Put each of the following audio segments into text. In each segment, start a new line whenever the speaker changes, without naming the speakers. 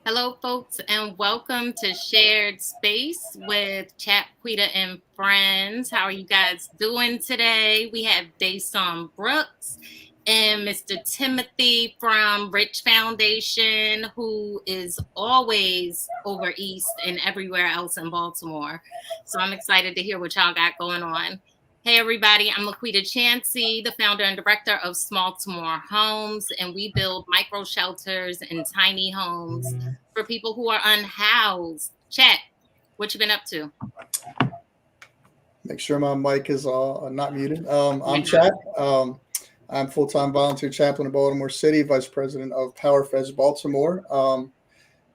Hello, folks, and welcome to Shared Space with Chap Quita and Friends. How are you guys doing today? We have Dason Brooks and Mr. Timothy from Rich Foundation, who is always over East and everywhere else in Baltimore. So I'm excited to hear what y'all got going on. Hey everybody, I'm Laquita Chansey, the founder and director of Small Homes, and we build micro shelters and tiny homes for people who are unhoused. Chat, what you been up to?
Make sure my mic is not muted. I'm
You're not.
Chad. I'm full-time volunteer chaplain in Baltimore City, vice president of Power Feds Baltimore.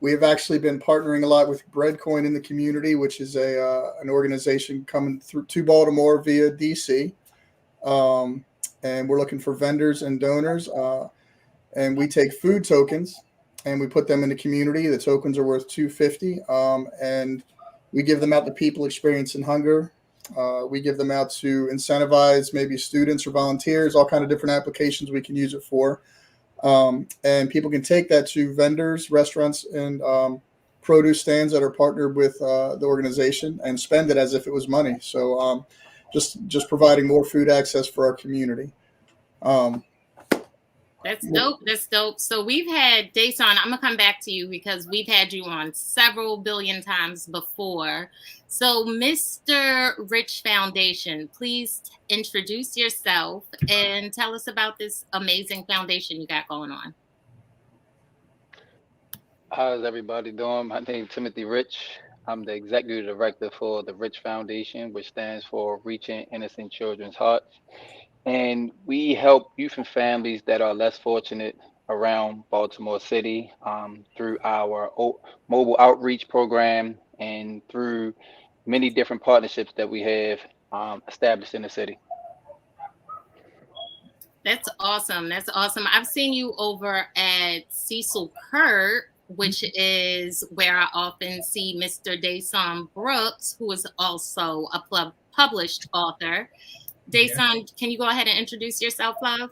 We have actually been partnering a lot with Breadcoin in the community, which is a an organization coming through to Baltimore via DC, and we're looking for vendors and donors. And we take food tokens and we put them in the community. The tokens are worth $250, and we give them out to people experiencing hunger. We give them out to incentivize maybe students or volunteers, all kind of different applications we can use it for. And people can take that to vendors, restaurants, and produce stands that are partnered with the organization and spend it as if it was money. So just providing more food access for our community. Um,
That's dope. That's dope. So we've had Dason. I'm gonna come back to you because we've had you on several billion times before. So, Mr. Rich Foundation, please introduce yourself and tell us about this amazing foundation you got going on.
How's everybody doing? My name is Timothy Rich. I'm the executive director for the Rich Foundation, which stands for Reaching Innocent Children's Hearts. And we help youth and families that are less fortunate around Baltimore City through our mobile outreach program and through many different partnerships that we have established in the city.
That's awesome. That's awesome. I've seen you over at Cecil Kirk, which is where I often see Mr. Dason Brooks, who is also a published author. Dason, can you go ahead and introduce yourself, love?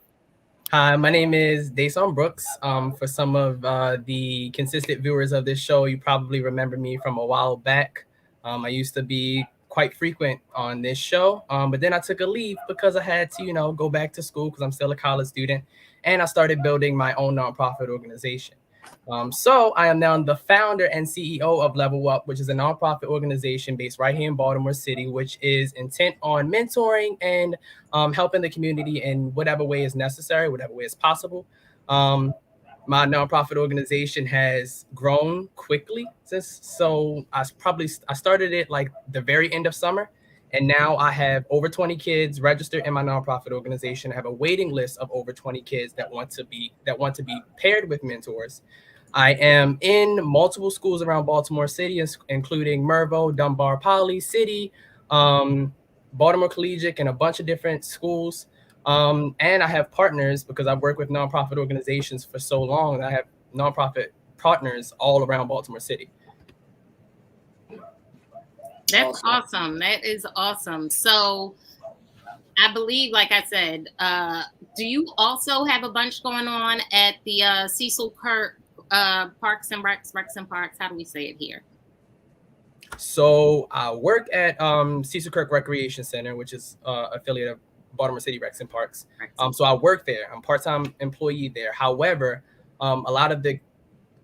Hi, my name is Dason Brooks. For some of the consistent viewers of this show, you probably remember me from a while back. I used to be quite frequent on this show, but then I took a leave because I had to, go back to school because I'm still a college student, and I started building my own nonprofit organization. So I am now the founder and CEO of Level Up, which is a nonprofit organization based right here in Baltimore City, which is intent on mentoring and helping the community in whatever way is necessary, whatever way is possible. Um, my nonprofit organization has grown quickly since, so I started it like the very end of summer, and now I have over 20 kids registered in my nonprofit organization. I have a waiting list of over 20 kids that want to be paired with mentors. I am in multiple schools around Baltimore City, including Mervo, Dunbar Poly, City, um, Baltimore Collegiate, and a bunch of different schools. And I have partners because I've worked with nonprofit organizations for so long. I have nonprofit partners all around Baltimore City.
That's awesome. That is awesome. So I believe, like I said, do you also have a bunch going on at the Cecil Kirk Parks and Recs and Parks? How do we say it here?
So I work at Cecil Kirk Recreation Center, which is affiliate of Baltimore City Recs and Parks. So I work there. I'm part-time employee there. However, a lot of the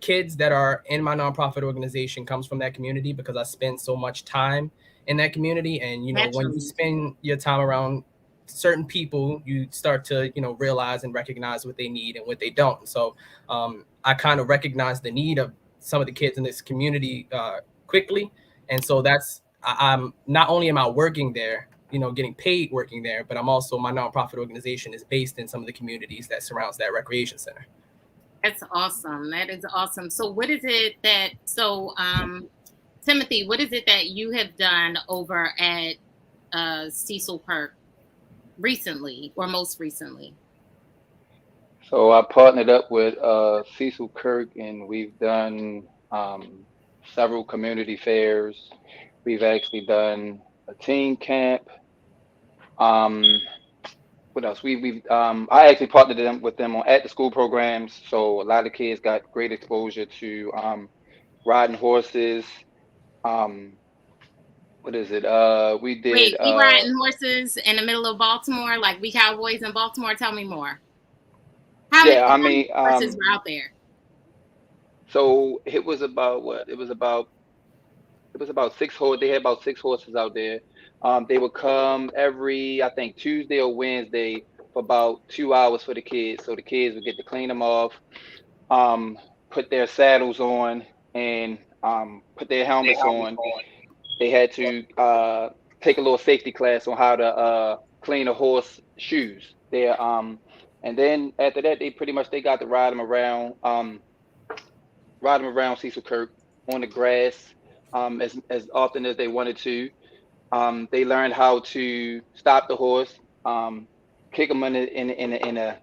kids that are in my nonprofit organization comes from that community because I spend so much time in that community. And, when you spend your time around certain people, you start to, realize and recognize what they need and what they don't. So I kind of recognize the need of some of the kids in this community quickly. And so I'm not only am I working there, getting paid working there, but I'm also, my nonprofit organization is based in some of the communities that surrounds that recreation center.
That's awesome. That is awesome. So what is it that, Timothy, what is it that you have done over at Cecil Kirk recently or most recently?
So I partnered up with Cecil Kirk, and we've done several community fairs. We've actually done a teen camp. Um, what else? I actually partnered with them on at the school programs. So a lot of kids got great exposure to riding horses. Um, what is it? We did.
Wait, we riding horses in the middle of Baltimore, like we cowboys in Baltimore. Tell me more.
Yeah, I
How many
mean,
horses were out there?
so it was about what? It was about 6 horses. They had about 6 horses out there. They would come every, I think, Tuesday or Wednesday for about 2 hours for the kids. So the kids would get to clean them off, um, put their saddles on, and put their helmets on. They had to take a little safety class on how to clean a horse shoes. And then after that, they pretty much they got to ride them around Cecil Kirk on the grass as often as they wanted to. They learned how to stop the horse, um, kick them in a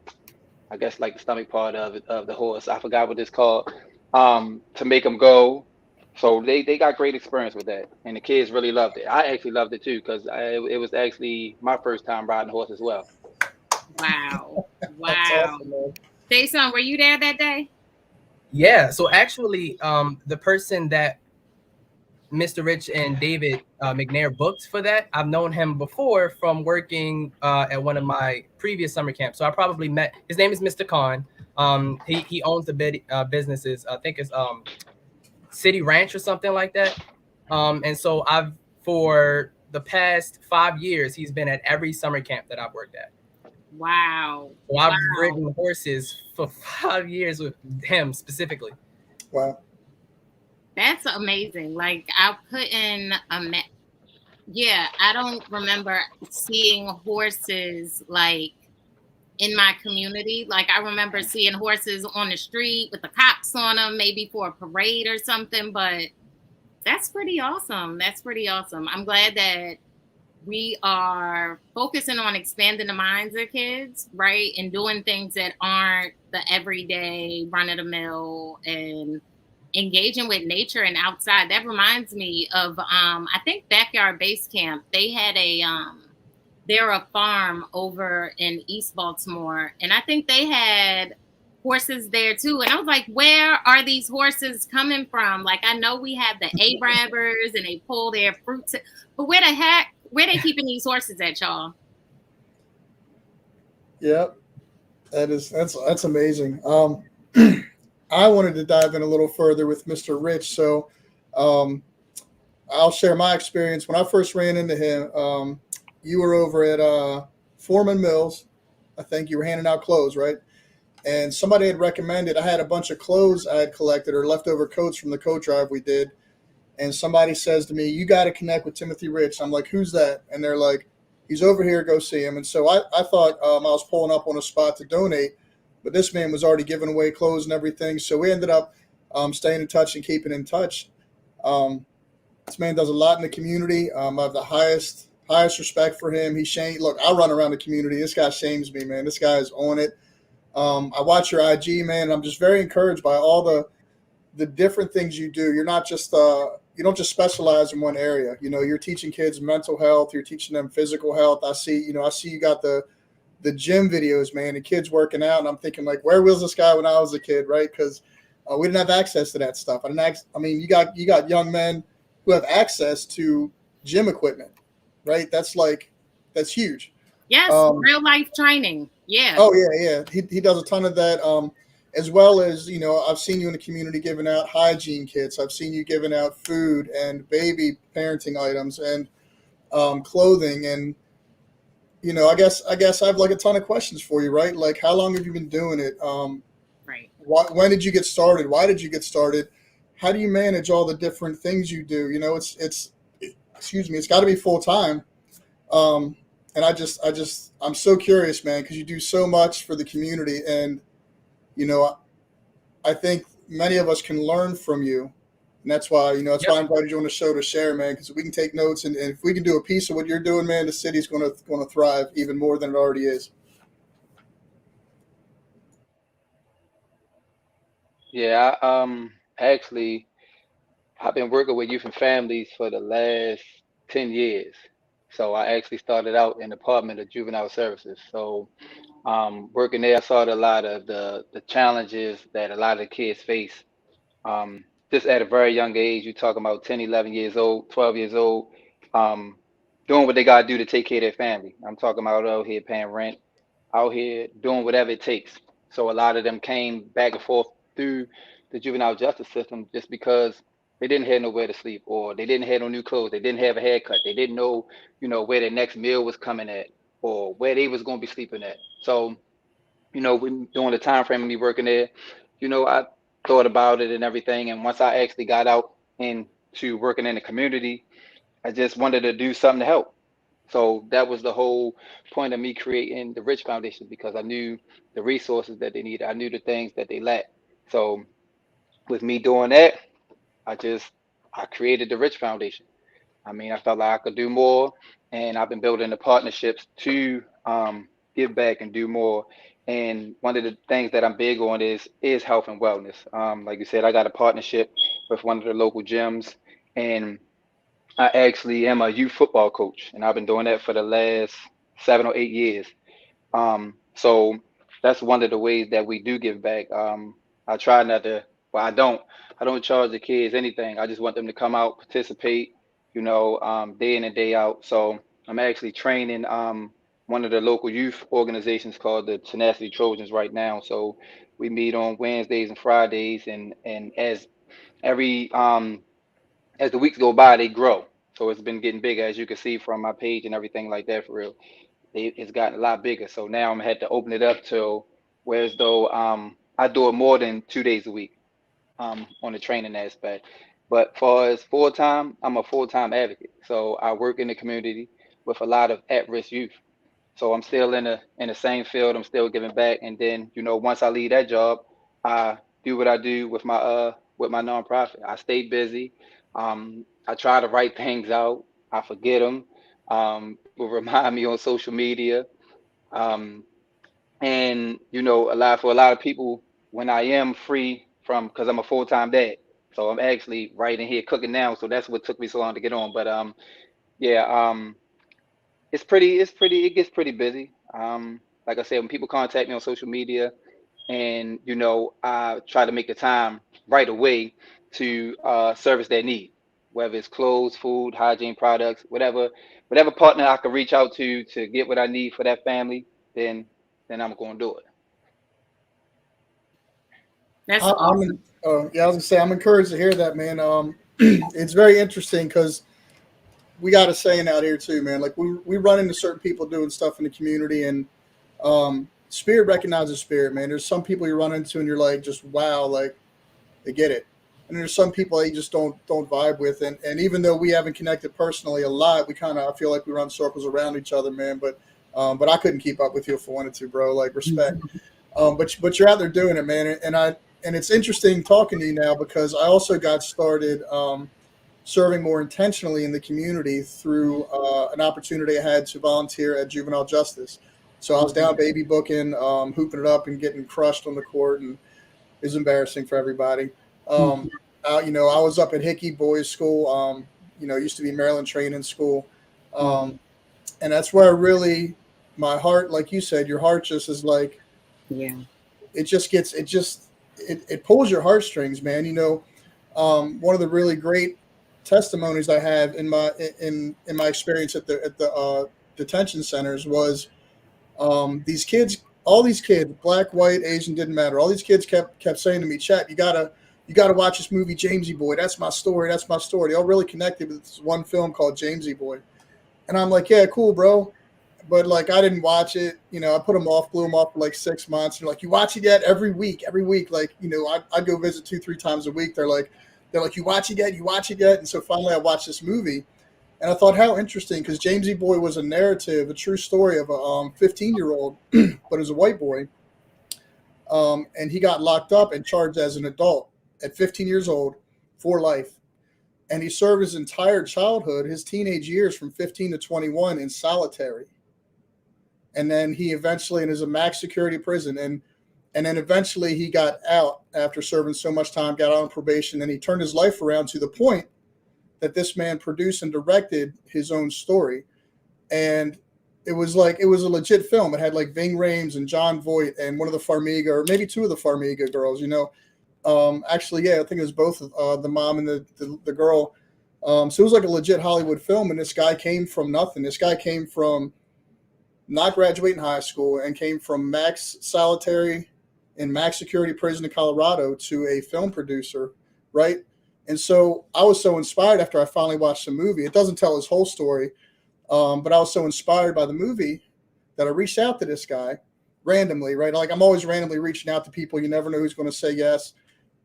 I guess like the stomach part of the horse. I forgot what it's called. To make them go. So they got great experience with that, and the kids really loved it. I actually loved it too because it was actually my first time riding a horse as well.
Wow,
That's
wow.
awesome, man.
Jason, were you there that day?
Yeah. So actually, the person that Mr. Rich and David McNair booked for that, I've known him before from working at one of my previous summer camps. So I probably met. His name is Mr. Khan. He owns the businesses. I think it's City Ranch or something like that. And so I've for the past 5 years, he's been at every summer camp that I've worked at.
Wow,
So I've
wow.
ridden horses for 5 years with him specifically.
Wow.
That's amazing. Like I put in yeah, I don't remember seeing horses like in my community. Like I remember seeing horses on the street with the cops on them, maybe for a parade or something, but that's pretty awesome. That's pretty awesome. I'm glad that we are focusing on expanding the minds of kids, right? And doing things that aren't the everyday run of the mill and engaging with nature and outside. That reminds me of I think Backyard Base Camp. They had they're a farm over in East Baltimore, and I think they had horses there too. And I was like, where are these horses coming from? Like, I know we have the Arabers and they pull their fruits, but where the heck, where they keeping these horses at, y'all?
Yep. That's amazing. I wanted to dive in a little further with Mr. Rich, so um, I'll share my experience. When I first ran into him, you were over at Foreman Mills. I think you were handing out clothes, right? And somebody had recommended. I had a bunch of clothes I had collected or leftover coats from the coat drive we did, and somebody says to me, "You got to connect with Timothy Rich." I'm like, "Who's that?" And they're like, "He's over here. Go see him." And so I thought I was pulling up on a spot to donate, but this man was already giving away clothes and everything. So we ended up staying in touch and keeping in touch. Um, this man does a lot in the community. I have the highest respect for him. He shame. Look, I run around the community. This guy shames me, man. This guy is on it. I watch your IG, man, and I'm just very encouraged by all the different things you do. You're not just you don't just specialize in one area. You know, you're teaching kids mental health. You're teaching them physical health. I see you got the gym videos, man, and kids working out. And I'm thinking like, where was this guy when I was a kid, right? Because we didn't have access to that stuff. I mean, you got young men who have access to gym equipment, right? That's huge.
Yes,
Um,
real life training. Yeah.
Oh yeah, yeah. He does a ton of that. As well as I've seen you in the community giving out hygiene kits. I've seen you giving out food and baby parenting items and clothing. And I guess I have like a ton of questions for you, right? Like, how long have you been doing it?
Right.
When did you get started? Why did you get started? How do you manage all the different things you do? Excuse me, it's got to be full time. Um, and I'm so curious, man, because you do so much for the community, and you know, I think many of us can learn from you, and that's
Yep.
why I invited you on the show to share, man, because we can take notes, and if we can do a piece of what you're doing, man, the city's going to thrive even more than it already is.
Yeah, actually, I've been working with youth and families for the last 10 years. So I actually started out in the Department of Juvenile Services. So working there, I saw a lot of the challenges that a lot of the kids face. just at a very young age. You're talking about 10, 11 years old, 12 years old, um, doing what they got to do to take care of their family. I'm talking about out here paying rent, out here doing whatever it takes. So a lot of them came back and forth through the juvenile justice system just because they didn't have nowhere to sleep, or they didn't have no new clothes, they didn't have a haircut, they didn't know, where their next meal was coming at, or where they was going to be sleeping at. So, when during the time frame of me working there, I thought about it and everything. And once I actually got out into working in the community, I just wanted to do something to help. So that was the whole point of me creating the Rich Foundation, because I knew the resources that they needed. I knew the things that they lacked. So with me doing that, I just I created the Rich Foundation. I mean, I felt like I could do more, and I've been building the partnerships to give back and do more. And one of the things that I'm big on is health and wellness. Like you said, I got a partnership with one of the local gyms, and I actually am a youth football coach, and I've been doing that for the last 7 or 8 years. So that's one of the ways that we do give back. I try not to, well, I don't charge the kids anything. I just want them to come out, participate, day in and day out. So I'm actually training one of the local youth organizations called the Tenacity Trojans right now. So we meet on Wednesdays and Fridays, and every as the weeks go by, they grow. So it's been getting bigger, as you can see from my page and everything like that. For real, it's gotten a lot bigger. So now I'm had to open it up to whereas though I do it more than 2 days a week on the training aspect. But far as full time, I'm a full time advocate. So I work in the community with a lot of at risk youth. So I'm still in the same field. I'm still giving back. And then, once I leave that job, I do what I do with my nonprofit. I stay busy. I try to write things out. I forget them. People remind me on social media. Um, and for a lot of people, when I am free from, because I'm a full time dad, so I'm actually right in here cooking now. So that's what took me so long to get on. But yeah, it gets pretty busy. Like I said, when people contact me on social media, and I try to make the time right away to service their need, whether it's clothes, food, hygiene products, whatever partner I can reach out to get what I need for that family, then I'm going to do it.
That's
I'm
awesome.
yeah, I was gonna say I'm encouraged to hear that, man. It's very interesting because we got a saying out here too, man. Like we run into certain people doing stuff in the community, and spirit recognizes spirit, man. There's some people you run into and you're like, just wow, like they get it. And there's some people that you just don't vibe with, and even though we haven't connected personally a lot, we kind of I feel like we run circles around each other, man. But I couldn't keep up with you if I wanted to, bro. Like respect. But you're out there doing it, man, and it's interesting talking to you now because I also got started serving more intentionally in the community through an opportunity I had to volunteer at juvenile justice. So I was down baby booking, hooping it up and getting crushed on the court, and it was embarrassing for everybody. I was up at Hickey Boys School. Used to be Maryland Training School, and that's where I really my heart, like you said, your heart just is like
Yeah.
it just gets it pulls your heartstrings, man. One of the really great testimonies I have in my experience at the detention centers was these kids, all these kids, black, white, Asian, didn't matter. All these kids kept saying to me, Chat, you gotta watch this movie Jamesy Boy. That's my story. That's my story. They all really connected with this one film called Jamesy Boy. And I'm like, yeah, cool, bro. But like, I didn't watch it. I put them off, blew them off for like 6 months. And they're like, you watch it yet? Every week. Like, I go visit 2-3 times a week. They're like, you watch it yet? You watch it yet? And so finally I watched this movie. And I thought, how interesting, because Jamesy Boy was a narrative, a true story of a 15-year-old, but it was a white boy. And he got locked up and charged as an adult at 15 years old for life. And he served his entire childhood, his teenage years from 15 to 21 in solitary. And then he eventually, and is a max security prison, and then eventually he got out after serving so much time, got out on probation, and he turned his life around to the point that this man produced and directed his own story. And it was a legit film. It had like Ving Rhames and John Voight and one of the Farmiga, or maybe two of the Farmiga girls, Actually, yeah, I think it was both the mom and the girl. So it was like a legit Hollywood film, and this guy came from nothing. This guy came from not graduating high school and came from max solitary in max security prison in Colorado to a film producer, right? And so I was so inspired after I finally watched the movie. It doesn't tell his whole story, but I was so inspired by the movie that I reached out to this guy randomly, right? Like I'm always randomly reaching out to people. You never know who's going to say yes.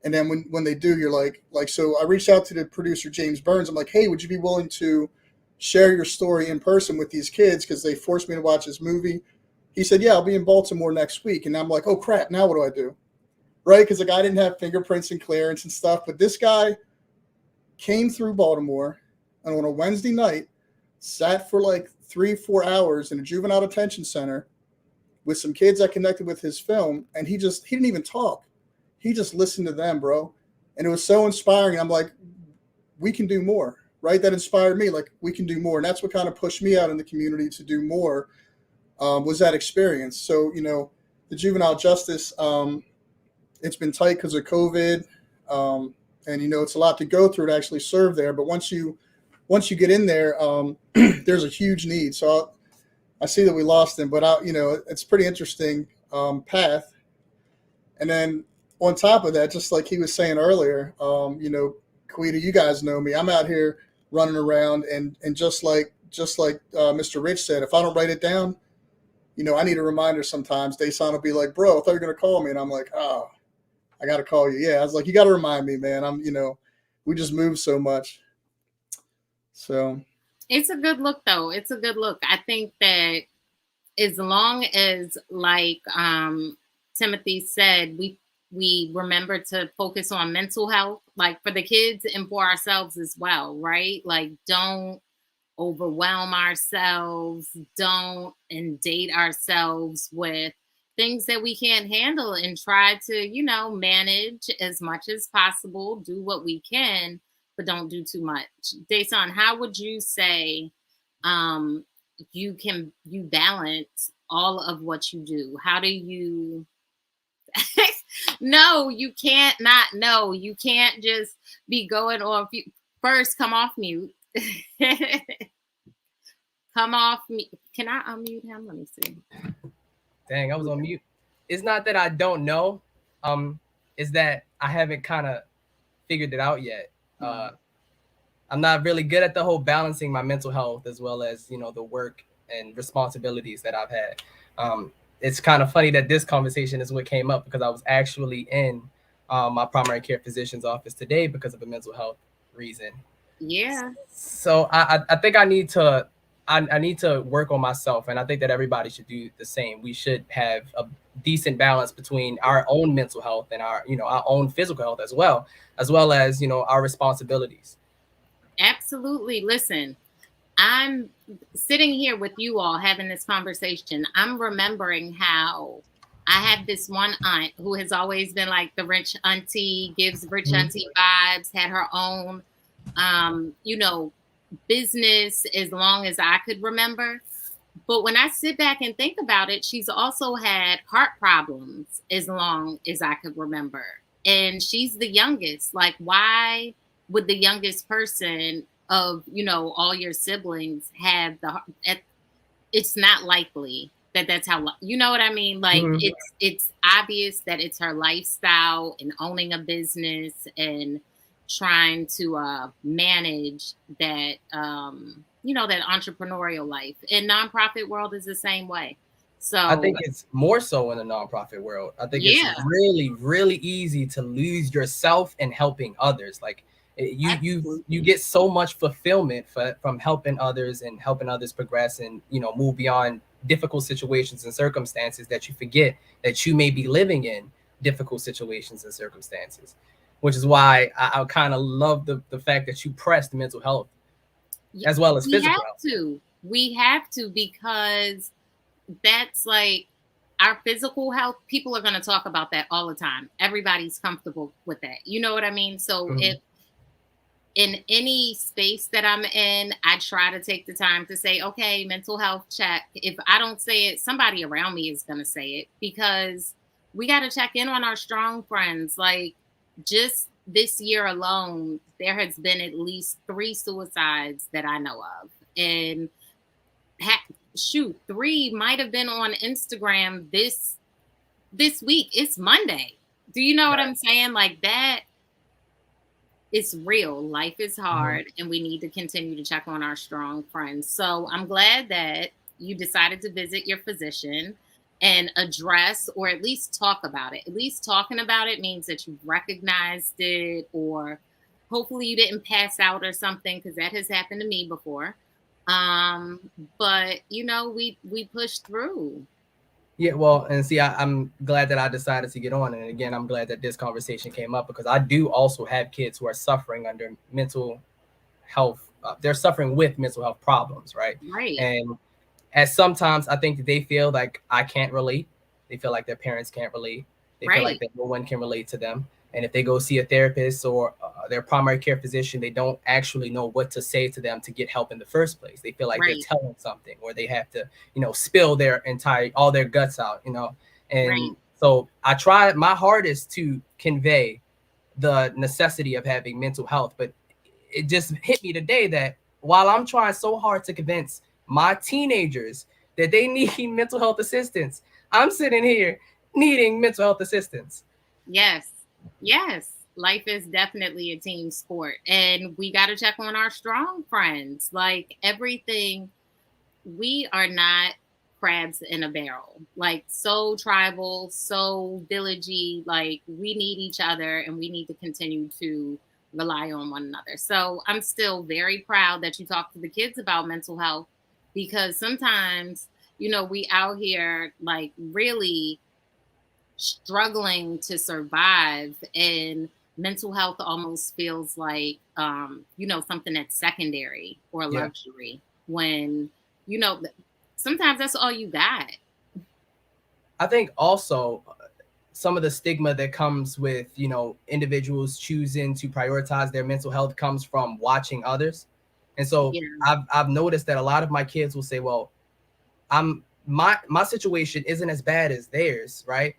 And then when they do, you're like so I reached out to the producer James Burns. I'm like, hey, would you be willing to share your story in person with these kids because they forced me to watch this movie? He said, yeah, I'll be in Baltimore next week. And I'm like, oh crap, now what do I do? Right? Because the guy didn't have fingerprints and clearance and stuff. But this guy came through Baltimore and on a Wednesday night sat for like 3-4 hours in a juvenile detention center with some kids that connected with his film, and he didn't even talk. He just listened to them, bro. And it was so inspiring. I'm like, we can do more, right? That inspired me. Like, we can do more. And that's what kind of pushed me out in the community to do more, was that experience. So, the juvenile justice, it's been tight because of COVID. And, it's a lot to go through to actually serve there. But once you get in there, there's a huge need. So I see that we lost him, but it's pretty interesting path. And then on top of that, just like he was saying earlier, Quita, you guys know me. I'm out here running around, and just like Mr. Rich said, if I don't write it down, I need a reminder sometimes. Dason will be like, "Bro, I thought you were gonna call me," and I'm like, "Oh, I gotta call you." Yeah, I was like, "You gotta remind me, man." We just move so much. So
it's a good look, though. It's a good look. I think that as long as, like Timothy said, we remember to focus on mental health, like for the kids and for ourselves as well, right? Like, don't overwhelm ourselves, don't inundate ourselves with things that we can't handle, and try to, manage as much as possible, do what we can, but don't do too much. Dason, how would you say you balance all of what you do? How do you no, you can't not. No, you can't just be going on. First, come off mute. Come off mute. Can I unmute him? Let me see.
Dang, I was on mute. It's not that I don't know. It's that I haven't kind of figured it out yet. I'm not really good at the whole balancing my mental health as well as, the work and responsibilities that I've had. It's kind of funny that this conversation is what came up because I was actually in my primary care physician's office today because of a mental health reason.
Yeah.
So I think I need to work on myself, and I think that everybody should do the same. We should have a decent balance between our own mental health and our own physical health as well as our responsibilities.
Absolutely. Listen, I'm sitting here with you all having this conversation. I'm remembering how I have this one aunt who has always been like the rich auntie, gives rich auntie vibes, had her own, business as long as I could remember. But when I sit back and think about it, she's also had heart problems as long as I could remember. And she's the youngest. Like, why would the youngest person of, all your siblings have it's not likely that that's how, you know what I mean? Like, it's obvious that it's her lifestyle and owning a business and trying to manage that, that entrepreneurial life. And nonprofit world is the same way. So
I think it's more so in the nonprofit world. I think it's really, really easy to lose yourself in helping others. Like you get so much fulfillment from helping others and helping others progress and move beyond difficult situations and circumstances that you forget that you may be living in difficult situations and circumstances. Which is why I kind of love the fact that you pressed mental health as well as physical health.
We have to, because that's like our physical health. People are going to talk about that all the time. Everybody's comfortable with that. You know what I mean? So if in any space that I'm in, I try to take the time to say, okay, mental health check. If I don't say it, somebody around me is going to say it, because we got to check in on our strong friends. Like, just this year alone, there has been at least 3 suicides that I know of. And shoot, 3 might have been on Instagram this week. It's Monday. Do you know what I'm saying? Like that, it's real. Life is hard, and we need to continue to check on our strong friends. So I'm glad that you decided to visit your physician and address or at least talk about it. At least talking about it means that you recognized it, or hopefully you didn't pass out or something, because that has happened to me before. Um, but we pushed through.
Yeah, well, and see, I'm glad that I decided to get on. And again, I'm glad that this conversation came up because I do also have kids who are suffering under mental health. They're suffering with mental health problems, right?
Right,
And as sometimes I think that they feel like I can't relate. They feel like their parents can't relate. They feel like
right,
that no one can relate to them. And if they go see a therapist or their primary care physician, they don't actually know what to say to them to get help in the first place. They feel like they're
right,
telling something, or they have to, spill all their guts out.
right.
And so I try my hardest to convey the necessity of having mental health, but it just hit me today that while I'm trying so hard to convince my teenagers that they need mental health assistance, I'm sitting here needing mental health assistance.
Yes. Yes. Life is definitely a team sport. And we got to check on our strong friends. Like everything, we are not crabs in a barrel. Like so tribal, so villagey. Like we need each other and we need to continue to rely on one another. So I'm still very proud that you talk to the kids about mental health, because sometimes, we out here like really struggling to survive, and mental health almost feels like something that's secondary or
Yeah.
luxury, when you know sometimes that's all you got.
I think also some of the stigma that comes with, individuals choosing to prioritize their mental health comes from watching others. And so
Yeah,
I've noticed that a lot of my kids will say, well, my situation isn't as bad as theirs, right?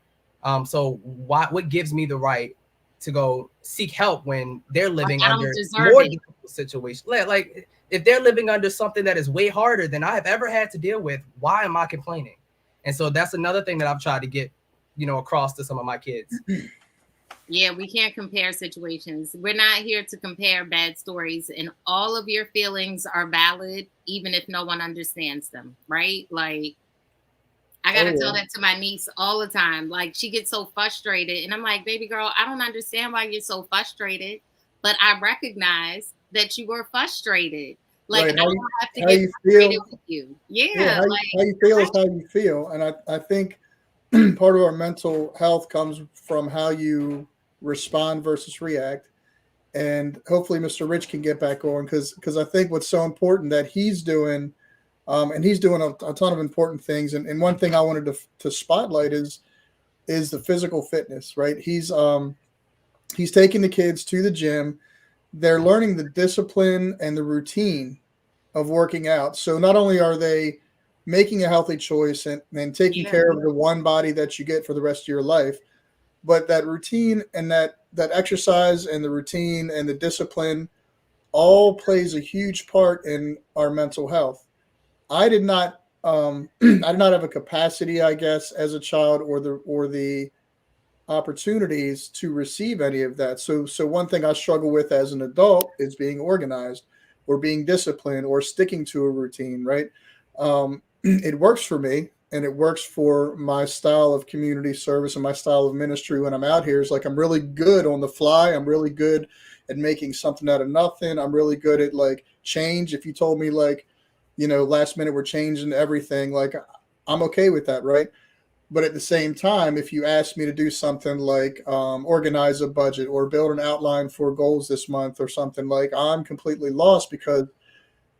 So what gives me the right to go seek help when they're
like
living
I don't
under
deserve
more
it.
difficult situations? Like if they're living under something that is way harder than I have ever had to deal with, why am I complaining? And so that's another thing that I've tried to get, across to some of my kids.
Yeah, we can't compare situations. We're not here to compare bad stories, and all of your feelings are valid even if no one understands them, right? Like I
Oh
gotta tell
yeah.
that to my niece all the time. Like she gets so frustrated, and I'm like, "Baby girl, I don't understand why you're so frustrated, but I recognize that you were frustrated. Like
Right.
I don't have to
How
get
you
frustrated
feel?
with you.
Yeah.
Yeah,
How you feel is
like
how you feel, and I think part of our mental health comes from how you respond versus react. And hopefully, Mr. Rich can get back on because I think what's so important that he's doing, and he's doing a ton of important things. And one thing I wanted to spotlight is the physical fitness. Right. He's taking the kids to the gym. They're learning the discipline and the routine of working out. So not only are they making a healthy choice and taking
yeah,
care of the one body that you get for the rest of your life, but that routine and that exercise and the routine and the discipline all plays a huge part in our mental health. I did not I did not have a capacity, I guess, as a child or the opportunities to receive any of that. So one thing I struggle with as an adult is being organized or being disciplined or sticking to a routine, right? It works for me and it works for my style of community service and my style of ministry when I'm out here. Is like I'm really good on the fly. I'm really good at making something out of nothing. I'm really good at like change. If you told me like, last minute we're changing everything, like I'm okay with that, right? But at the same time, if you ask me to do something like organize a budget or build an outline for goals this month or something, like I'm completely lost because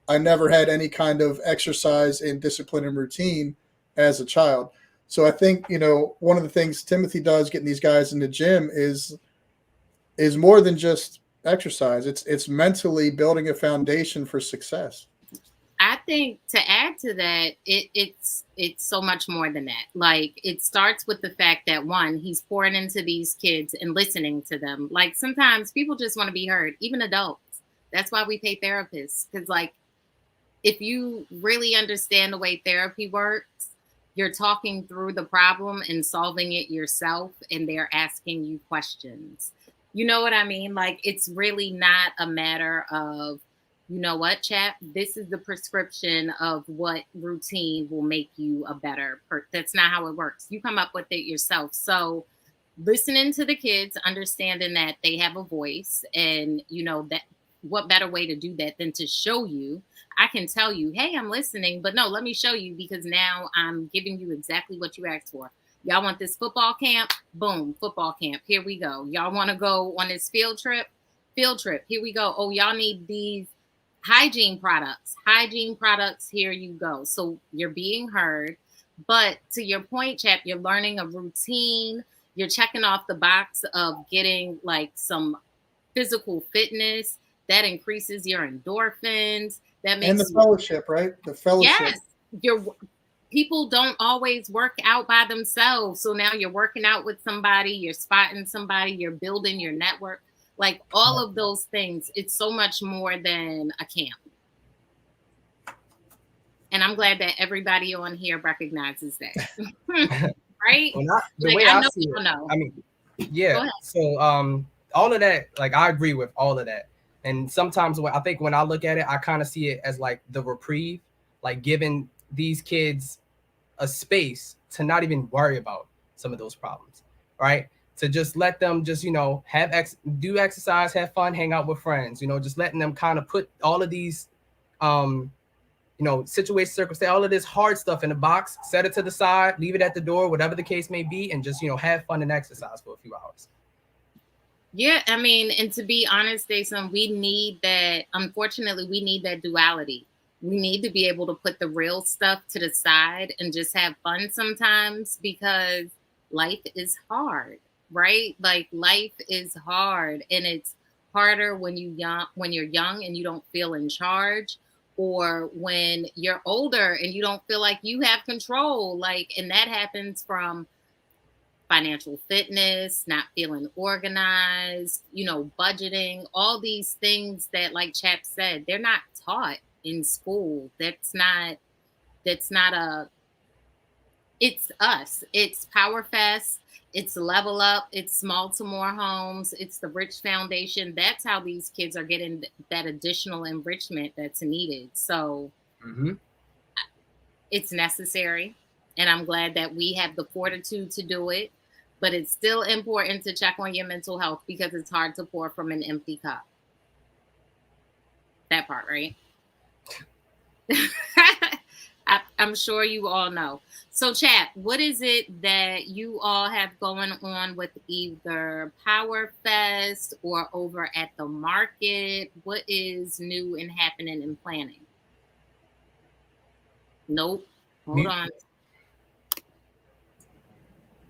I never had any kind of exercise in discipline and routine as a child. So I think, one of the things Timothy does getting these guys in the gym is more than just exercise. It's mentally building a foundation for success.
think to add to that, it's so much more than that. Like it starts with the fact that one, he's pouring into these kids and listening to them. Like sometimes people just want to be heard, even adults. That's why we pay therapists. Because like if you really understand the way therapy works, you're talking through the problem and solving it yourself, and they're asking you questions. You know what I mean? Like, it's really not a matter of, you know what, chap, this is the prescription of what routine will make you a better person. That's not how it works. You come up with it yourself. So, listening to the kids, understanding that they have a voice, and, you know, that what better way to do that than to show you. I can tell you, hey, I'm listening, but no, let me show you because now I'm giving you exactly what you asked for. Y'all want this football camp? Boom, football camp. Here we go. Y'all want to go on this field trip? Field trip. Here we go. Oh, y'all need these hygiene products. Hygiene products. Here you go. So you're being heard. But to your point, chap, you're learning a routine. You're checking off the box of getting like some physical fitness that increases your endorphins. That
And the
makes you,
fellowship, right? The fellowship.
yes, your people don't always work out by themselves. So now you're working out with somebody, you're spotting somebody, you're building your network. Like all of those things, it's so much more than a camp. And I'm glad that everybody on here recognizes that. Right?
Well, the
Like
way
I
I
know
see it,
you know.
I mean,
Go
yeah.
ahead.
So all of that, like I agree with all of that. And sometimes when I think when I look at it, I kind of see it as like the reprieve, like giving these kids a space to not even worry about some of those problems, right? To just let them just, do exercise, have fun, hang out with friends, just letting them kind of put all of these um situation, circumstance, all of this hard stuff in a box, set it to the side, leave it at the door, whatever the case may be, and just, have fun and exercise for a few hours.
Yeah, I mean, and to be honest, Jason, we need that. Unfortunately, we need that duality. We need to be able to put the real stuff to the side and just have fun sometimes because life is hard, right? Like life is hard, and it's harder when you're young and you don't feel in charge, or when you're older and you don't feel like you have control. Like, and that happens from financial fitness, not feeling organized, budgeting, all these things that, like Chap said, they're not taught in school. That's not it's us. It's Power Fest. It's Level Up. It's Small to More Homes. It's the Rich Foundation. That's how these kids are getting that additional enrichment that's needed. So it's necessary. And I'm glad that we have the fortitude to do it. But it's still important to check on your mental health because it's hard to pour from an empty cup. That part, right? I'm sure you all know. So, chat, what is it that you all have going on with either Power Fest or over at the market? What is new and happening and planning? Nope. Hold on.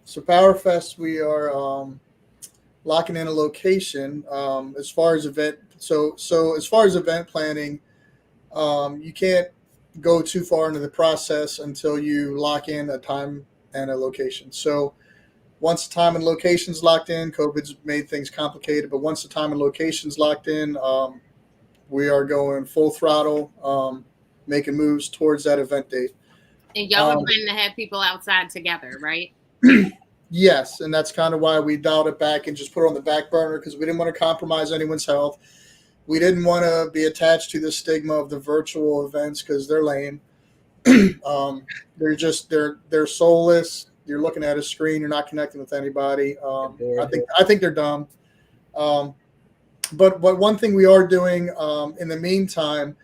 So Power Fest, we are locking in a location. As far as event, so as far as event planning, you can't go too far into the process until you lock in a time and a location. So once the time and location's locked in, COVID's made things complicated, but once the time and location's locked in, we are going full throttle, making moves towards that event date.
And y'all were planning to have people outside together, right?
Yes, and that's kind of why we dialed it back and just put it on the back burner because we didn't want to compromise anyone's health. We didn't want to be attached to the stigma of the virtual events because they're lame. They're soulless. You're looking at a screen. You're not connecting with anybody. I think they're dumb. But one thing we are doing in the meantime,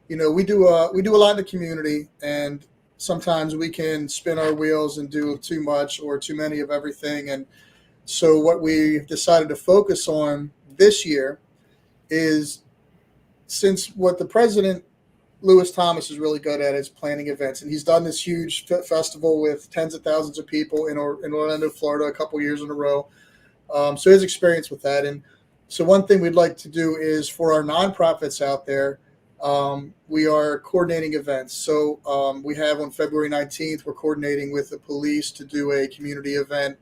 we do a lot in the community, and sometimes we can spin our wheels and do too much or too many of everything. And so what we decided to focus on this year is, since what the president, Lewis Thomas, is really good at is planning events. And he's done this huge festival with tens of thousands of people in Orlando, Florida, a couple years in a row. So his experience with that. And so one thing we'd like to do is for our nonprofits out there, we are coordinating events. So we have on February 19th, we're coordinating with the police to do a community event,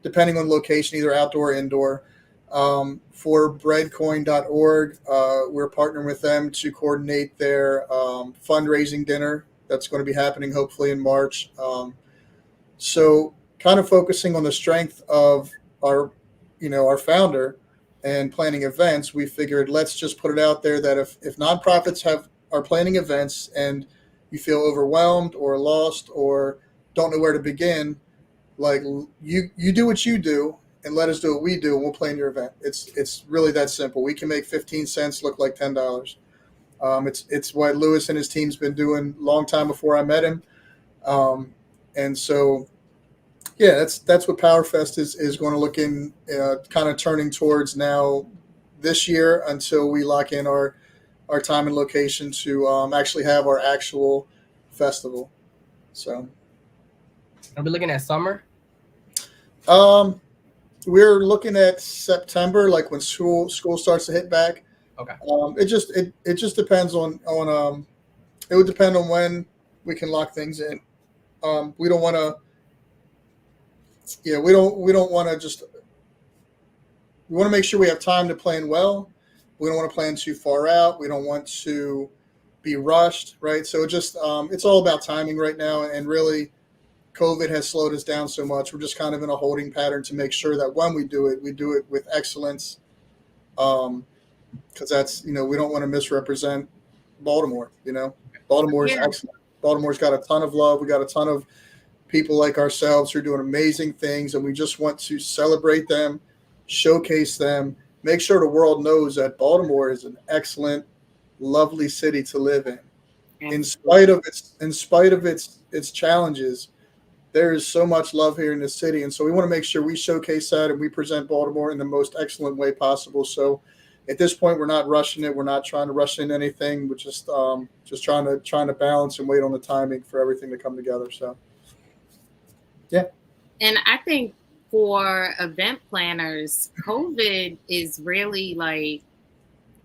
depending on location, either outdoor or indoor. For breadcoin.org, we're partnering with them to coordinate their fundraising dinner that's going to be happening hopefully in March. So kind of focusing on the strength of our, our founder and planning events, we figured let's just put it out there that if nonprofits are planning events and you feel overwhelmed or lost or don't know where to begin, like you do what you do and let us do what we do and we'll plan your event. It's really that simple. We can make 15 cents look like $10. It's what Lewis and his team's been doing a long time before I met him. And so yeah, that's what PowerFest is going to look in, kind of turning towards now this year until we lock in our time and location to actually have our actual festival. So
Are we looking at summer?
We're looking at September, like when school starts to hit back.
Okay.
It just depends on it would depend on when we can lock things in. We don't want to. Yeah, we don't want to just. We want to make sure we have time to plan well. We don't want to plan too far out. We don't want to be rushed, right? So it's all about timing right now, and really, COVID has slowed us down so much. We're just kind of in a holding pattern to make sure that when we do it with excellence. Because that's we don't want to misrepresent Baltimore. Baltimore is excellent. Baltimore's got a ton of love. We got a ton of people like ourselves who are doing amazing things, and we just want to celebrate them, showcase them, make sure the world knows that Baltimore is an excellent, lovely city to live in. In spite of its challenges, there is so much love here in the city, and so we want to make sure we showcase that and we present Baltimore in the most excellent way possible. So at this point, we're not rushing it. We're not trying to rush in anything. We're just trying to balance and wait on the timing for everything to come together. So, yeah.
And I think for event planners, COVID is really like,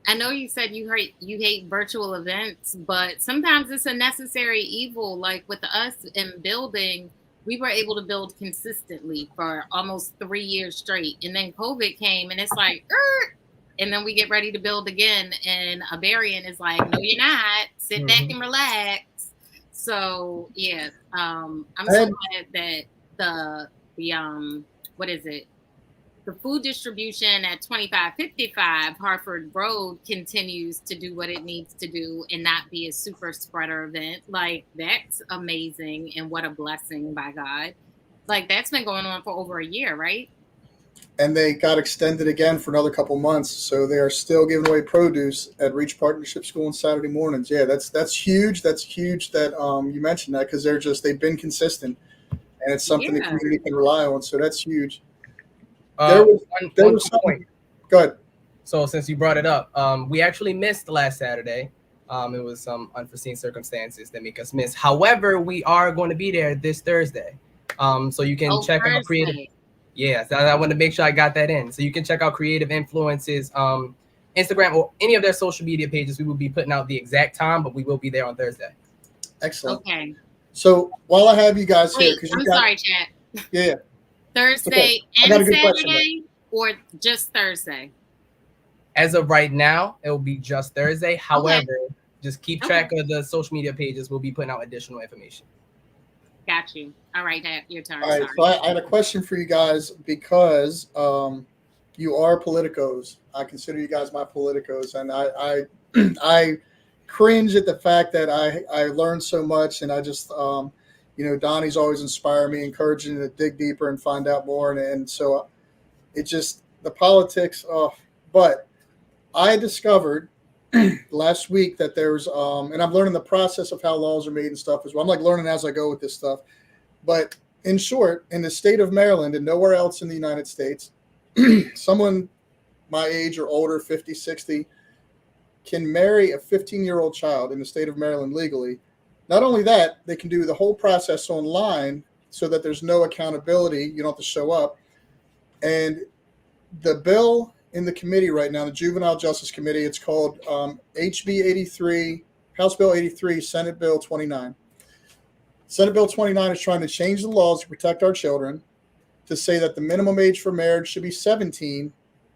I know you said you hate virtual events, but sometimes it's a necessary evil. Like with us in building, we were able to build consistently for almost 3 years straight. And then COVID came and it's like, and then we get ready to build again. And a Barian is like, no, you're not. Sit back and relax. So yeah, I'm so glad that the what is it? The food distribution at 2555 Harford Road continues to do what it needs to do and not be a super spreader event. Like, that's amazing, and what a blessing by God. Like, that's been going on for over a year, right?
And they got extended again for another couple months, so they are still giving away produce at R.I.C.H Partnership School on Saturday mornings. Yeah, that's huge. That's huge that you mentioned that, because they've been consistent, and it's something the community can rely on. So that's huge. There was some point. Go ahead.
So since you brought it up, we actually missed last Saturday. It was some unforeseen circumstances that make us miss. However, we are going to be there this Thursday. So you can check out Creative. Yeah, so I want to make sure I got that in. So you can check out Creative Influences Instagram or any of their social media pages. We will be putting out the exact time, but we will be there on Thursday.
Excellent.
Okay.
So while I have you guys here,
sorry, chat.
Yeah.
Thursday and Saturday, or just Thursday?
As of right now, it will be just Thursday. However, just keep track of the social media pages. We'll be putting out additional information.
Got you. All right, your turn.
All right, so I had a question for you guys, because you are politicos. I consider you guys my politicos, and I cringe at the fact that I learned so much, and I just Donnie's always inspired me, encouraging to dig deeper and find out more, and so it just the politics. But I discovered last week that there's and I'm learning the process of how laws are made and stuff as well. I'm like learning as I go with this stuff. But in short, in the state of Maryland and nowhere else in the United States, someone my age or older, 50, 60, can marry a 15-year-old child in the state of Maryland legally. Not only that, they can do the whole process online so that there's no accountability. You don't have to show up. And the bill in the committee right now, the Juvenile Justice Committee. It's called HB 83, House Bill 83, Senate Bill 29. Senate Bill 29 is trying to change the laws to protect our children, to say that the minimum age for marriage should be 17,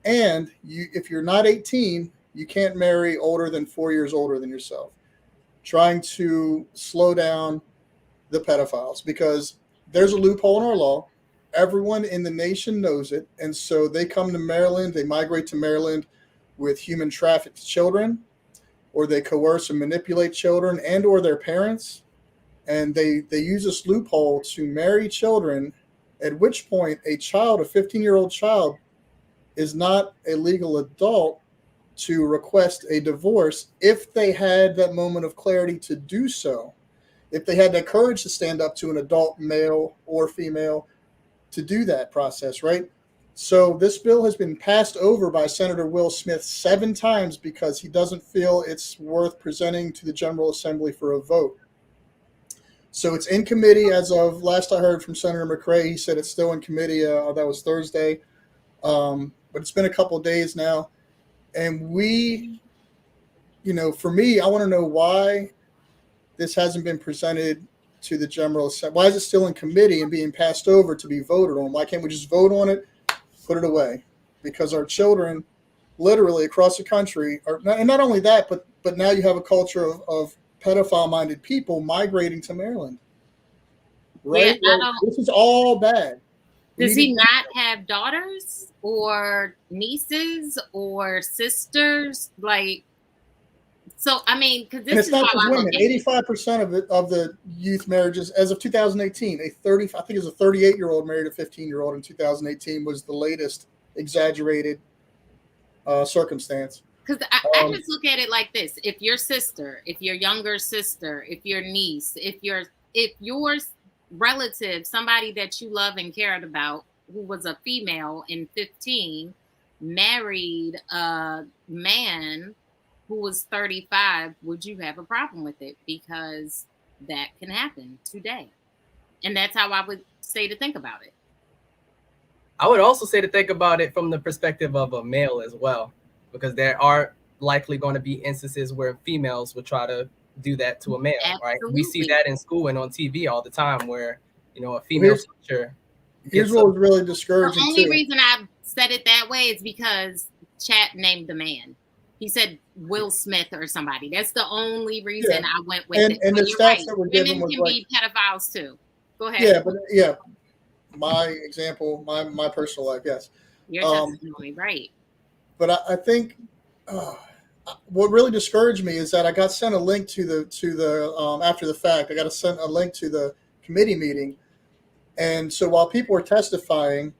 and if you're not 18, you can't marry older than 4 years older than yourself. Trying to slow down the pedophiles, because there's a loophole in our law. Everyone in the nation knows it, and so they come to Maryland, they migrate to Maryland with human trafficked children, or they coerce and manipulate children and or their parents, and they use this loophole to marry children, at which point a 15-year-old child, is not a legal adult to request a divorce if they had that moment of clarity to do so, if they had that courage to stand up to an adult male or female to do that process, right? So this bill has been passed over by Senator Will Smith 7 times because he doesn't feel it's worth presenting to the General Assembly for a vote. So it's in committee as of last I heard from Senator McRae. He said it's still in committee. That was Thursday. But it's been a couple of days now. And for me, I want to know why this hasn't been presented to the General Assembly. Why is it still in committee and being passed over to be voted on? Why can't we just vote on it, put it away? Because our children, literally across the country, and not only that, but now you have a culture of pedophile-minded people migrating to Maryland. Right?
Yeah,
this is all bad.
Does he not have daughters or nieces or sisters? So I mean, because this is
not
how
just
I
women.
look at
85% of the youth marriages, as of 2018, I think it was a 38-year-old married a 15-year-old in 2018 was the latest exaggerated circumstance.
Because I just look at it like this: if your sister, if your younger sister, if your niece, if your relative, somebody that you love and cared about, who was a female in 15, married a man who was 35, would you have a problem with it? Because that can happen today. And that's how I would say to think about it.
I would also say to think about it from the perspective of a male as well, because there are likely going to be instances where females would try to do that to a male. Absolutely. Right? We see that in school and on TV all the time, where a female teacher.
Here's what was really discouraging.
The only reason I said it that way is because Chat named the man. He said Will Smith or somebody. That's the only reason I went with it.
And the stats that were given
women can be pedophiles too. Go ahead.
Yeah, but my example, my personal life, yes.
Your testimony, right?
But I think what really discouraged me is that I got sent a link to the after the fact. I got sent a link to the committee meeting, and so while people were testifying,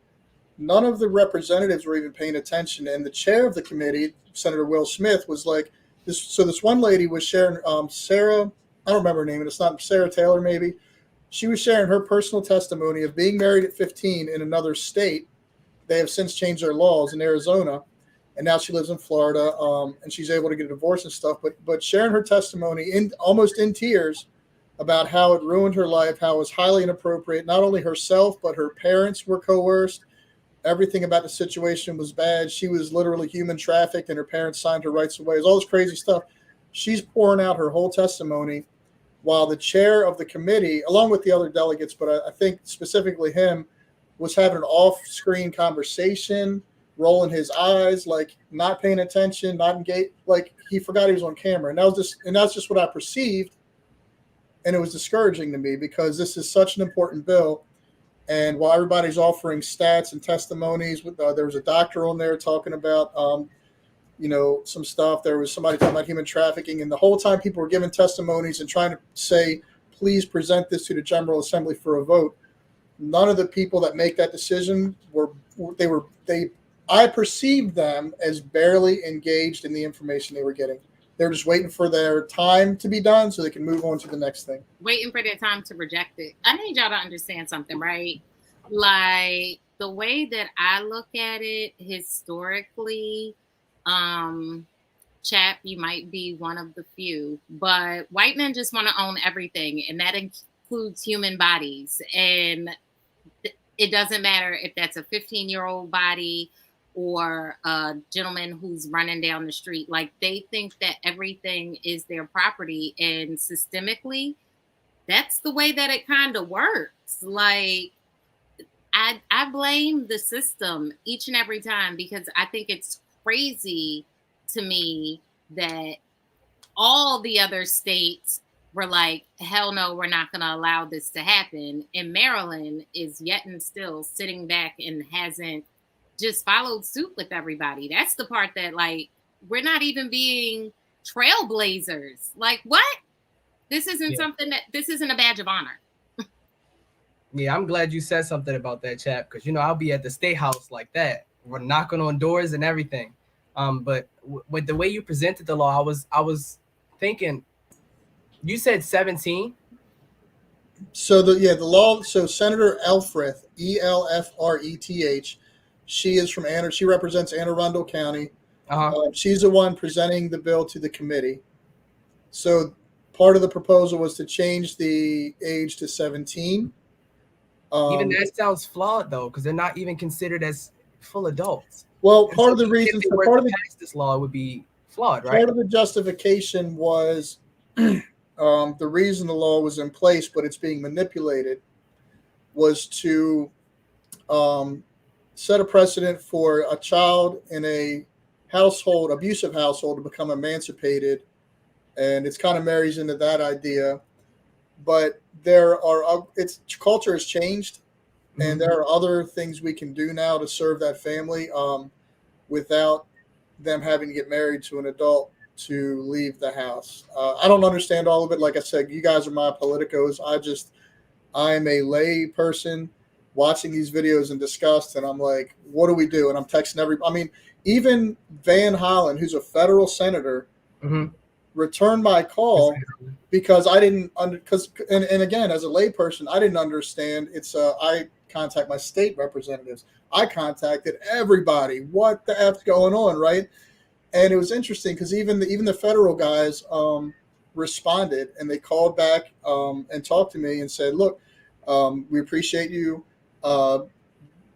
none of the representatives were even paying attention. And the chair of the committee, Senator Will Smith, was like this. So this one lady was sharing, Sarah, I don't remember her name, it's not Sarah Taylor, maybe. She was sharing her personal testimony of being married at 15 in another state. They have since changed their laws in Arizona, and now she lives in Florida, and she's able to get a divorce and stuff. But sharing her testimony almost in tears about how it ruined her life, how it was highly inappropriate. Not only herself, but her parents were coerced. Everything about the situation was bad. She was literally human trafficked, and her parents signed her rights away. It was all this crazy stuff. She's pouring out her whole testimony, while the chair of the committee, along with the other delegates, but I think specifically him, was having an off-screen conversation, rolling his eyes, like not paying attention, not engaged, like he forgot he was on camera. And that's just what I perceived, and it was discouraging to me because this is such an important bill. And while everybody's offering stats and testimonies, there was a doctor on there talking about, some stuff. There was somebody talking about human trafficking. And the whole time people were giving testimonies and trying to say, please present this to the General Assembly for a vote. None of the people that make that decision I perceived them as barely engaged in the information they were getting. They're just waiting for their time to be done so they can move on to the next thing.
Waiting for their time to reject it. I need y'all to understand something, right? Like the way that I look at it historically, Chap, you might be one of the few, but white men just want to own everything, and that includes human bodies. And it doesn't matter if that's a 15-year-old body or a gentleman who's running down the street. Like, they think that everything is their property, and systemically, that's the way that it kind of works. Like, I blame the system each and every time, because I think it's crazy to me that all the other states were like, hell no, we're not going to allow this to happen. And Maryland is yet and still sitting back and hasn't just followed suit with everybody. That's the part that, like, we're not even being trailblazers. Like, what? This isn't this isn't a badge of honor.
Yeah, I'm glad you said something about that, chap, because I'll be at the state house like that. We're knocking on doors and everything. But with the way you presented the law, I was thinking, you said 17.
So the law. So Senator Elfreth, Elfreth, she is from Anne. She represents Anne Arundel County. She's the one presenting the bill to the committee. So part of the proposal was to change the age to 17.
Even that sounds flawed, though, because they're not even considered as full adults.
Well, part of the reason
if they were to pass this law, it would be flawed, right?
Part of the justification was the reason the law was in place, but it's being manipulated, was to set a precedent for a child in a abusive household, to become emancipated, and it's kind of marries into that idea. But its culture has changed, and there are other things we can do now to serve that family without them having to get married to an adult to leave the house. I don't understand all of it. Like I said, you guys are my politicos. I'm a lay person watching these videos and disgust, and I'm like, what do we do? And I'm texting even Van Hollen, who's a federal senator, returned my call because I didn't and again, as a layperson, I didn't understand. I contact my state representatives. I contacted everybody. What the F's going on, right? And it was interesting because even the federal guys responded, and they called back and talked to me and said, look, we appreciate you.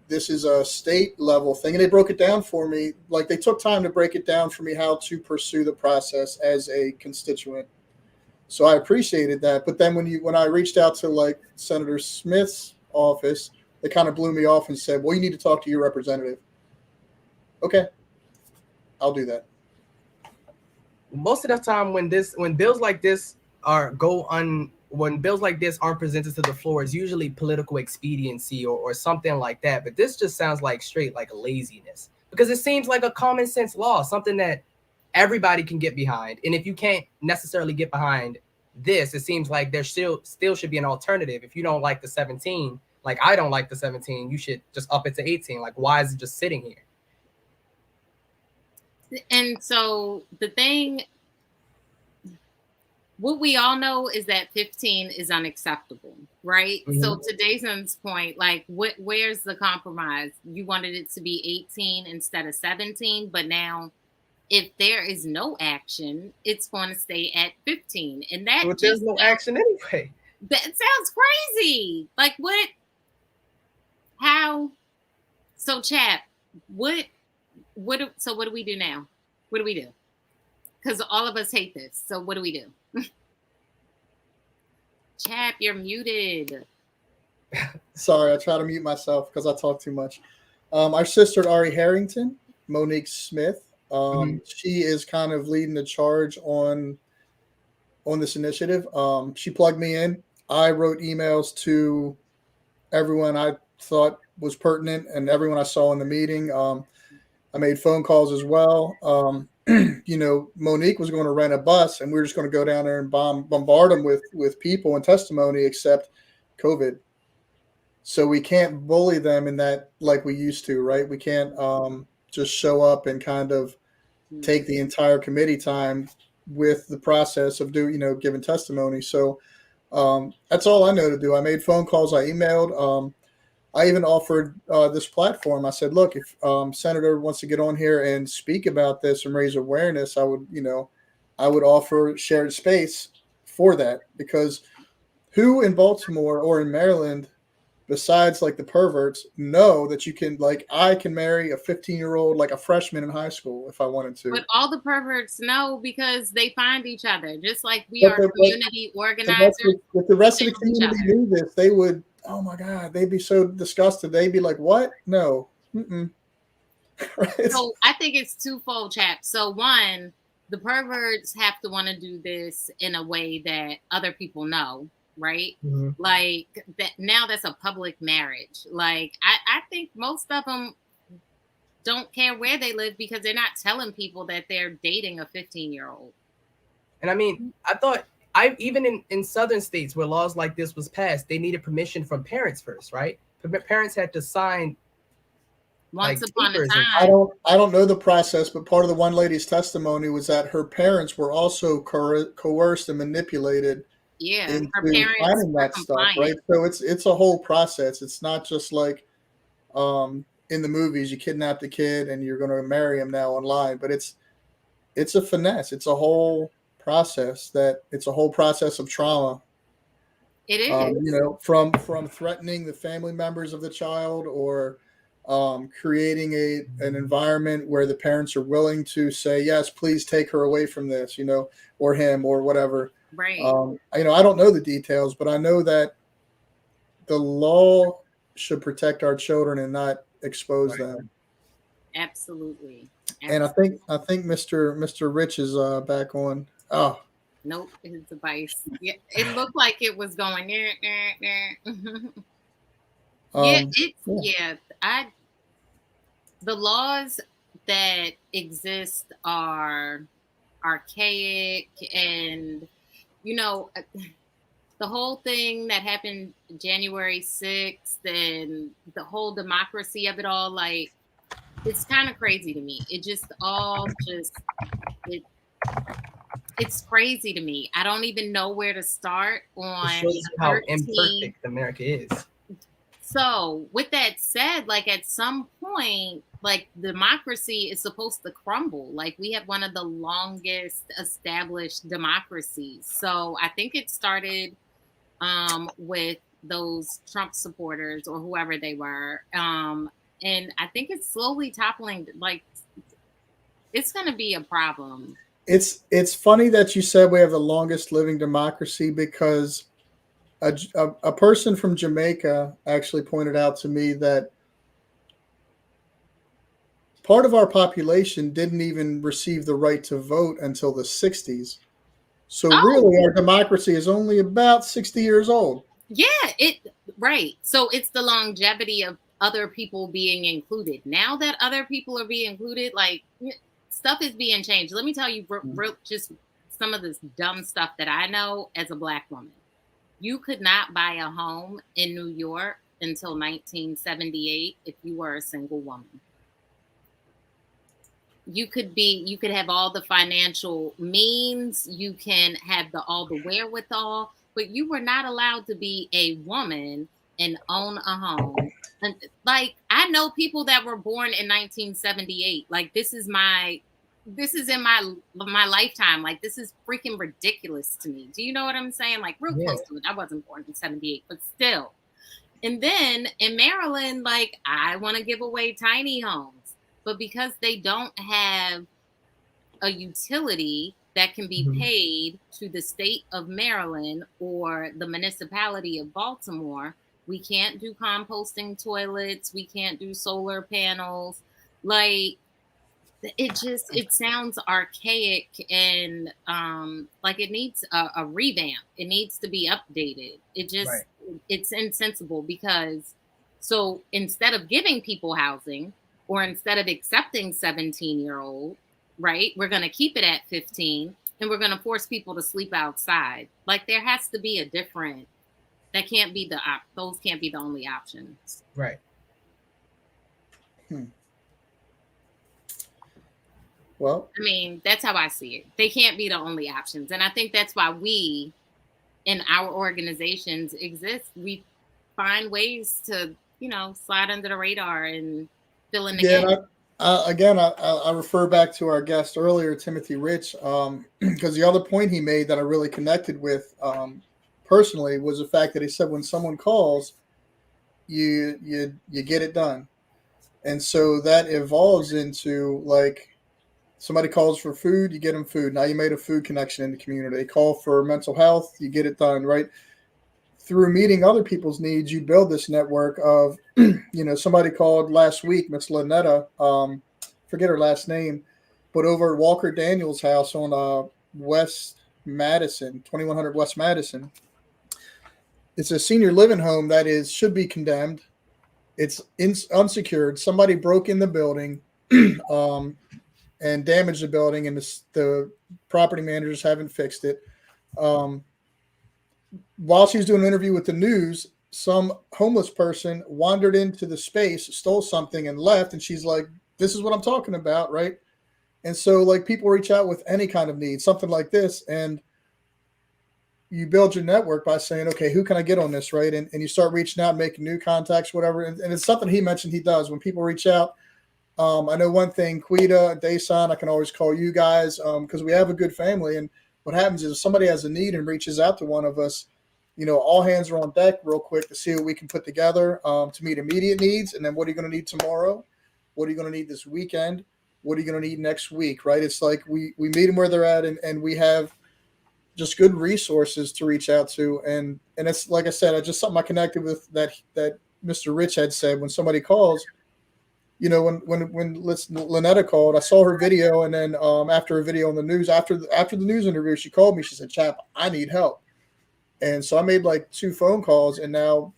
This is a state level thing. And they broke it down for me. Like, they took time to break it down for me, how to pursue the process as a constituent. So I appreciated that. But then when I reached out to, like, Senator Smith's office, they kind of blew me off and said, well, you need to talk to your representative. Okay, I'll do that.
Most of the time when bills like this when bills like this aren't presented to the floor, it's usually political expediency or something like that. But this just sounds like straight like laziness, because it seems like a common sense law, something that everybody can get behind. And if you can't necessarily get behind this, it seems like there still should be an alternative. If you don't like the 17, like I don't like the 17, you should just up it to 18. Like, why is it just sitting here?
And so the thing, what we all know is that 15 is unacceptable, right? So to Dason's point, like, where's the compromise? You wanted it to be 18 instead of 17, but now if there is no action, it's going to stay at 15. And that
there's no action anyway.
That sounds crazy. Like, what? How? So, chap, so what do we do now? What do we do? Because all of us hate this. So what do we do? Chap, you're muted.
Sorry, I try to mute myself because I talk too much. Our sister Ari Harrington, Monique Smith, she is kind of leading the charge on this initiative. She plugged me in. I wrote emails to everyone I thought was pertinent and everyone I saw in the meeting. I made phone calls as well. Monique was going to rent a bus, and we were just going to go down there and bombard them with people and testimony, except COVID. So we can't bully them in that like we used to, right? We can't just show up and kind of take the entire committee time with the process of giving testimony. So that's all I know to do. I made phone calls. I emailed. I even offered this platform. I said, look, if Senator wants to get on here and speak about this and raise awareness, I would offer shared space for that, because who in Baltimore or in Maryland besides like the perverts, know that you can, like, I can marry a 15-year-old, like a freshman in high school if I wanted to.
But all the perverts know because they find each other, just like we
But
are
the,
community
but
organizers.
if the rest of the
Found each
community
other.
knew this, they would, oh my God, they'd be so disgusted. They'd be like, what? No. Mm-mm. Right?
So I think it's twofold, chap. So one, the perverts have to want to do this in a way that other people know, right?
Mhm.
Like that now that's a public marriage. Like I think most of them don't care where they live because they're not telling people that they're dating a 15-year-old.
And I mean, I thought even in southern states where laws like this was passed, they needed permission from parents first, right? Parents had to sign
Once
like
upon a
papers and
I
time,
don't know the process, but part of the one lady's testimony was that her parents were also coerced and manipulated
yeah, her
into
parents
signing
were
that stuff, right?
compliant.
So it's a whole process. It's not just like in the movies, you kidnap the kid and you're going to marry him now online, but it's a finesse. It's a whole process of trauma.
It is.
From threatening the family members of the child, or creating an environment where the parents are willing to say, yes, please take her away from this, or him or whatever.
Right.
I don't know the details, but I know that the law should protect our children and not expose
right.
them.
Absolutely.
And
Absolutely.
I think Mr. Rich is back on. Oh,
Nope, his device. Yeah, it looked like it was going. Yeah,
um,
it's
yeah.
yeah. I the laws that exist are archaic, and you know the whole thing that happened January 6th and the whole democracy of it all. Like it's kind of crazy to me. It just all just it it's crazy to me. I don't even know where to start
It
on
shows you how
13.
imperfect America is.
So, with that said, like at some point, like democracy is supposed to crumble. Like we have one of the longest established democracies. So, I think it started with those Trump supporters or whoever they were. And I think it's slowly toppling. Like it's going to be a problem.
It's funny that you said we have the longest living democracy, because a person from Jamaica actually pointed out to me that part of our population didn't even receive the right to vote until the 60s. So
Oh,
really, our democracy is only about 60 years old.
yeah, it right. So it's the longevity of other people being included. Now that other people are being included, like stuff is being changed. Let me tell you, just some of this dumb stuff that I know as a Black woman. You could not buy a home in New York until 1978 if you were a single woman. You could have all the financial means, you can have all the wherewithal, but you were not allowed to be a woman and own a home. And like I know people that were born in 1978. Like this is in my lifetime. Like this is freaking ridiculous to me. Do you know what I'm saying? Like real
Yeah.
close to it. I wasn't born in 78, but still. And then in Maryland, like I want to give away tiny homes. But because they don't have a utility that can be
Mhm.
paid to the state of Maryland or the municipality of Baltimore, we can't do composting toilets, we can't do solar panels. Like it sounds archaic and like it needs a revamp. It needs to be updated.
Right.
It's insensible because so instead of giving people housing or instead of accepting 17-year-old, right, we're going to keep it at 15 and we're going to force people to sleep outside. Like there has to be a different, that can't be those can't be the only options.
Right.
Well,
I mean, that's how I see it. They can't be the only options. And I think that's why we in our organizations exist. We find ways to, slide under the radar and fill in the
yeah,
gap.
again, I refer back to our guest earlier, Timothy Rich, because the other point he made that I really connected with personally was the fact that he said when someone calls, you get it done. And so that evolves into like somebody calls for food, you get them food. Now you made a food connection in the community. They call for mental health, you get it done, right? Through meeting other people's needs, you build this network of, somebody called last week, Miss Lynetta, forget her last name, but over at Walker Daniels' house on West Madison, 2100 West Madison. It's a senior living home that should be condemned. It's unsecured. Somebody broke in the building um, and damaged the building, and the property managers haven't fixed it. Um, while she was doing an interview with the news, some homeless person wandered into the space, stole something, and left. And she's like, "This is what I'm talking about, right?" And so, like, people reach out with any kind of need, something like this, and you build your network by saying, "Okay, who can I get on this?" Right, and you start reaching out, making new contacts, whatever. And it's something he mentioned he does when people reach out. I know one thing, Quita, Dason, I can always call you guys because we have a good family. And what happens is if somebody has a need and reaches out to one of us, all hands are on deck real quick to see what we can put together to meet immediate needs. And then what are you going to need tomorrow? What are you going to need this weekend? What are you going to need next week, right? It's like we meet them where they're at, and we have just good resources to reach out to. And it's like I said, I just something I connected with that Mr. Rich had said when somebody calls, when Lynetta called, I saw her video, and then after a video on the news, after the news interview, she called me. She said, "Chap, I need help," and so I made like 2 phone calls, and now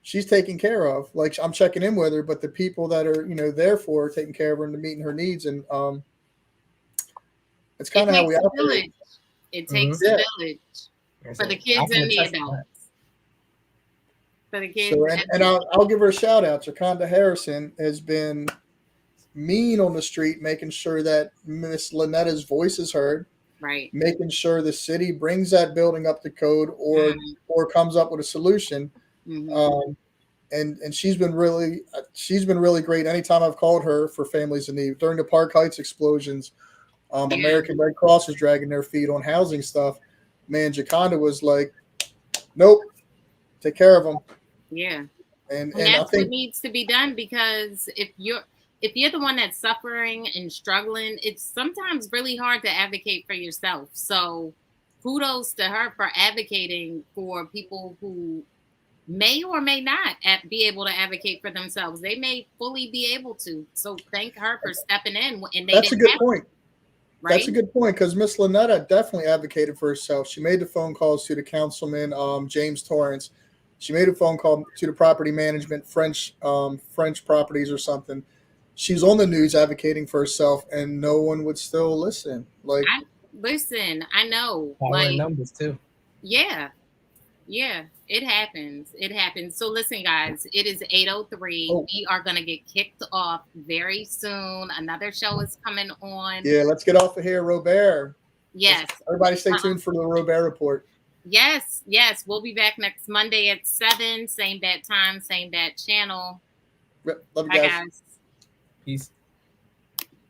she's taken care of. Like I'm checking in with her, but the people that are there for her, taking care of her and meeting her needs, and it's
It
kind of how we
takes a
operate.
village. It
Mhm.
takes a village for the
I
kids
can
and the
attest to
adults.
that.
For the kids
So and I'll give her a shout out. Jaconda Harrison has been mean on the street, making sure that Miss Lynetta's voice is heard,
right.
making sure the city brings that building up to code or comes up with a solution.
Mm-hmm.
And she's been really great. Anytime I've called her for families in need during the Park Heights explosions, American Red Cross was dragging their feet on housing stuff. Man, Jaconda was like, "Nope, take care of them."
Yeah.
And
And
I
that's what
think
needs to be done, because if you're the one that's suffering and struggling, it's sometimes really hard to advocate for yourself. So kudos to her for advocating for people who may or may not be able to advocate for themselves. They may fully be able to. So thank her for stepping in, and they
that's a
didn't
good
have
point.
to, right?
That's a good point because Miss Lynetta definitely advocated for herself. She made the phone calls to the councilman, James Torrance. She made a phone call to the property management, French properties or something. She's on the news advocating for herself, and no one would still listen. Like,
Listen, I know,
Power in numbers too.
yeah, yeah, it happens. It happens. So listen, guys, it is 8:03.
oh
We are gonna get kicked off very soon. Another show is coming on.
yeah, let's get off of here, Robert.
Yes.
Everybody, stay tuned for the Robert report.
Yes, yes. We'll be back next Monday at 7. Same bad time, same bad channel.
Love you
Bye,
guys.
guys.
Peace.